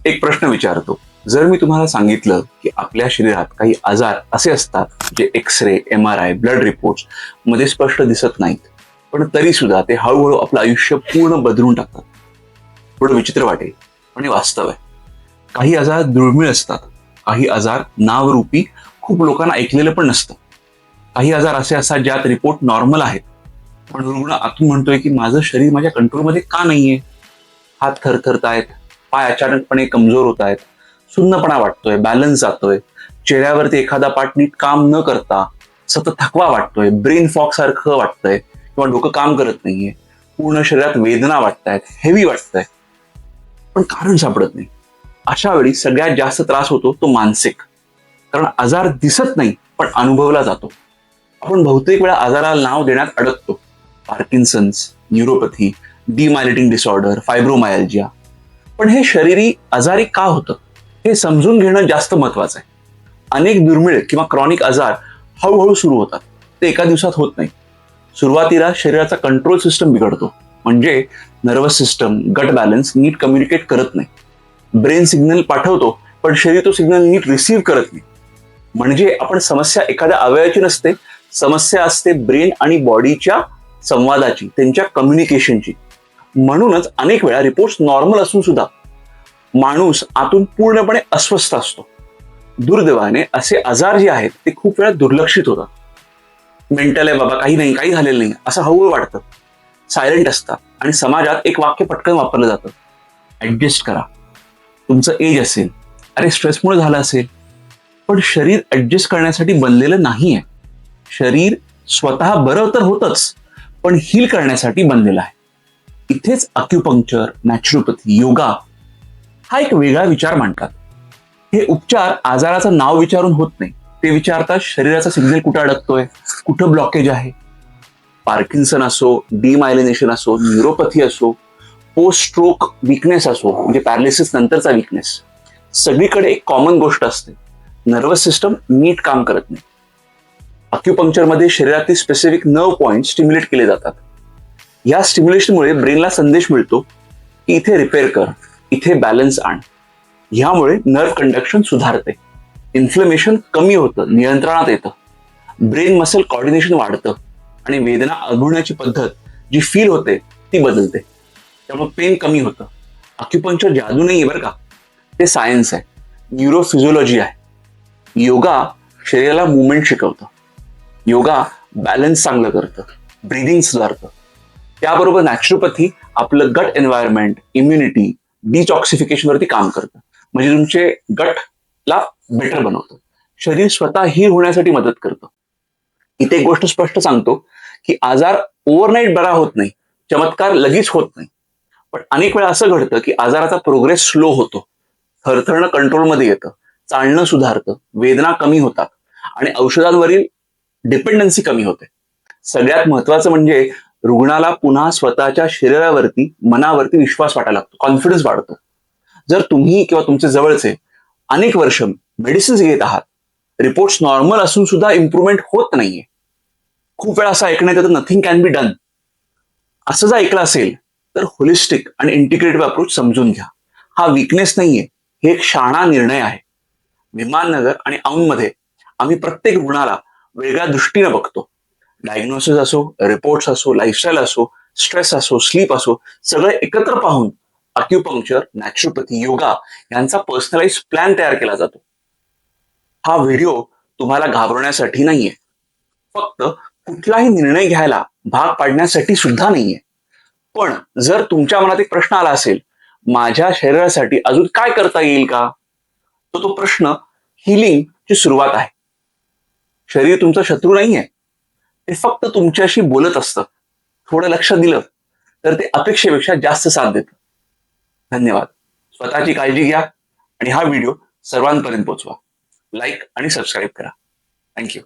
एक प्रश्न विचारतो. जर मी तुम्हाला सांगितलं की आपल्या शरीरात काही आजार असे असतात जे एक्स-रे, MRI, ब्लड रिपोर्ट्स मध्ये स्पष्ट दिसत नाहीत, पण तरी सुद्धा ते हळूहळू आपलं आयुष्य पूर्ण बदलून टाकतात. थोडं विचित्र वाटेल, पण हे वास्तव आहे. काही आजार दुर्मिळ असतात, काही आजार नावरूपी खूप लोकांना ऐकलेलं पण नसतं. काही आजार असे असतात ज्यात रिपोर्ट नॉर्मल आहेत, पण रुग्ण आतून म्हणतोय की माझं शरीर माझ्या कंट्रोलमध्ये का नाहीये? हात थरथरतायत, पाय अचानकपणे कमजोर होत आहेत, सुन्नपणा वाटतोय, बॅलन्स जातोय, चेहऱ्यावरती एखादा पार्ट नीट काम न करता सतत थकवा वाटतोय, ब्रेन फॉग सारखं वाटतंय किंवा डोकं काम करत नाहीये, पूर्ण शरीरात वेदना वाटतायत, हेवी वाटतंय, पण कारण सापडत नाही. अशा वेळी सगळ्यात जास्त त्रास होतो तो मानसिक. कारण आजार दिसत नाही पण अनुभवला जातो. आपण बहुतेक वेळा आजाराला नाव देण्यात अडकतो. Parkinson's, neuropathy, demyelinating disorder, fibromyalgia. पण हे शरीरी आजारी का होतं हे समजून घेणं जास्त महत्वाचं आहे. अनेक दुर्मिळ किंवा क्रॉनिक आजार हळूहळू सुरू होतात. ते एका दिवसात होत नाही. सुरुवातीला शरीराचा कंट्रोल सिस्टम बिघडतो. म्हणजे नर्वस सिस्टम, गट बॅलन्स नीट कम्युनिकेट करत नाही. ब्रेन सिग्नल पाठवतो पण शरीर तो सिग्नल नीट रिसीव्ह करत नाही. म्हणजे आपण समस्या एखाद्या अवयवाची नसते, समस्या असते ब्रेन आणि बॉडीच्या संवादाची, त्यांच्या कम्युनिकेशनची. म्हणूनच अनेक वेळा रिपोर्ट्स नॉर्मल असून सुद्धा माणूस आतून पूर्णपणे अस्वस्थ असतो. दुर्दैवाने असे आजार जे आहेत ते खूप वेळा दुर्लक्षित होतात. मेंटल आहे बाबा, काही नाही, काही झालेलं नाही असं हळूहळू वाटतं, सायलेंट असतात आणि समाजात एक वाक्य पटकन वापरलं जातं, ऍडजस्ट करा. तुमचं एज असेल, अरे स्ट्रेसमुळे झालं असेल, पण शरीर ऍडजस्ट करण्यासाठी बनलेलं नाहीये. शरीर स्वतः बरं तर होतच, पण हील करण्यासाठी बनलेलं आहे. इथेच अक्युपंक्चर, नॅचरोपॅथी, योगा हा एक वेगळा विचार मांडतात. हे उपचार आजाराचं नाव विचारून होत नाही, ते विचारतात शरीराचा सिग्नल कुठं अडकतोय, कुठं ब्लॉकेज आहे. पार्किन्सन असो, डिमायलिनेशन असो, न्यूरोपॅथी असो, पोस्ट स्ट्रोक विकनेस असो, म्हणजे पॅरालिसिस नंतरचा विकनेस, सगळीकडे एक कॉमन गोष्ट असते, नर्वस सिस्टम नीट काम करत नाही. अक्युपंक्चरमध्ये शरीरातील स्पेसिफिक नर्व पॉइंट स्टिम्युलेट केले जातात. या स्टिम्युलेशनमुळे ब्रेनला संदेश मिळतो की इथे रिपेअर कर, इथे बॅलन्स आण. ह्यामुळे नर्व कंडक्शन सुधारते, इन्फ्लमेशन कमी होतं, नियंत्रणात येतं, ब्रेन मसल कॉर्डिनेशन वाढतं आणि वेदना अनुभवण्याची पद्धत जी फील होते ती बदलते. त्यामुळे पेन कमी होतं. अक्युपंक्चर जादू नाही आहे बरं का, ते सायन्स आहे, न्यूरोफिजिओलॉजी आहे. योगा शरीराला मुवमेंट शिकवतं, योगा बॅलन्स चांगलं करतं, ब्रीदिंग सुधारतं. त्याबरोबर नॅचरोपॅथी आपलं गट एन्व्हायरमेंट, इम्युनिटी, डिटॉक्सिफिकेशन वरती काम करतं. म्हणजे तुमचे गटला बेटर बनवतं, शरीर स्वतः हील होण्यासाठी मदत करतं. इथे एक गोष्ट स्पष्ट सांगतो की आजार ओव्हरनाईट बरा होत नाही, चमत्कार लगेच होत नाही. पण अनेक वेळा असं घडतं की आजाराचा प्रोग्रेस स्लो होतो, थरथरणं कंट्रोलमध्ये येतं, चालणं सुधारतं, वेदना कमी होतात आणि औषधांवरील डिपेंडन्सी कमी होते. सगळ्यात महत्वाचं म्हणजे रुग्णाला पुन्हा स्वतःच्या शरीरावरती, मनावरती विश्वास वाटायला लागतो, कॉन्फिडन्स वाढतो. जर तुम्ही किंवा तुमचे जवळचे अनेक वर्ष मेडिसिन्स घेत आहात, रिपोर्ट्स नॉर्मल असून सुद्धा इम्प्रुव्हमेंट होत नाहीये, खूप वेळा असं ऐकण्यात येतं नथिंग कॅन बी डन. असं जर ऐकलं असेल तर होलिस्टिक आणि इंटिग्रेटिव्ह अप्रोच समजून घ्या. हा वीकनेस नाहीये, हे एक शहाणा निर्णय आहे. विमाननगर आणि औंधमध्ये आम्ही प्रत्येक रुग्णाला वेगळ्या दृष्टीने बघतो. डायग्नोसिस असो, रिपोर्ट्स असो, लाईफस्टाईल असो, स्ट्रेस असो, स्लीप असो, सगळे एकत्र पाहून अक्युपंक्चर, नॅचरोपॅथी, योगा यांचा पर्सनलाइज प्लॅन तयार केला जातो. हा व्हिडिओ तुम्हाला घाबरण्यासाठी नाहीये, फक्त कुठलाही निर्णय घ्यायला भाग पाडण्यासाठी सुद्धा नाहीये. पण जर तुमच्या मनात एक प्रश्न आला असेल, माझ्या शरीरासाठी अजून काय करता येईल का, तर तो प्रश्न हिलिंग ची सुरुवात आहे. शरीर तुमचा शत्रू नाहीये, ते फक्त तुमच्याशी बोलत असतं. थोडं लक्ष दिलं तर ते अपेक्षेपेक्षा जास्त साथ देतं. धन्यवाद. स्वतःची काळजी घ्या आणि हा व्हिडिओ सर्वांपर्यंत पोहोचवा. लाईक आणि सबस्क्राईब करा. थँक्यू.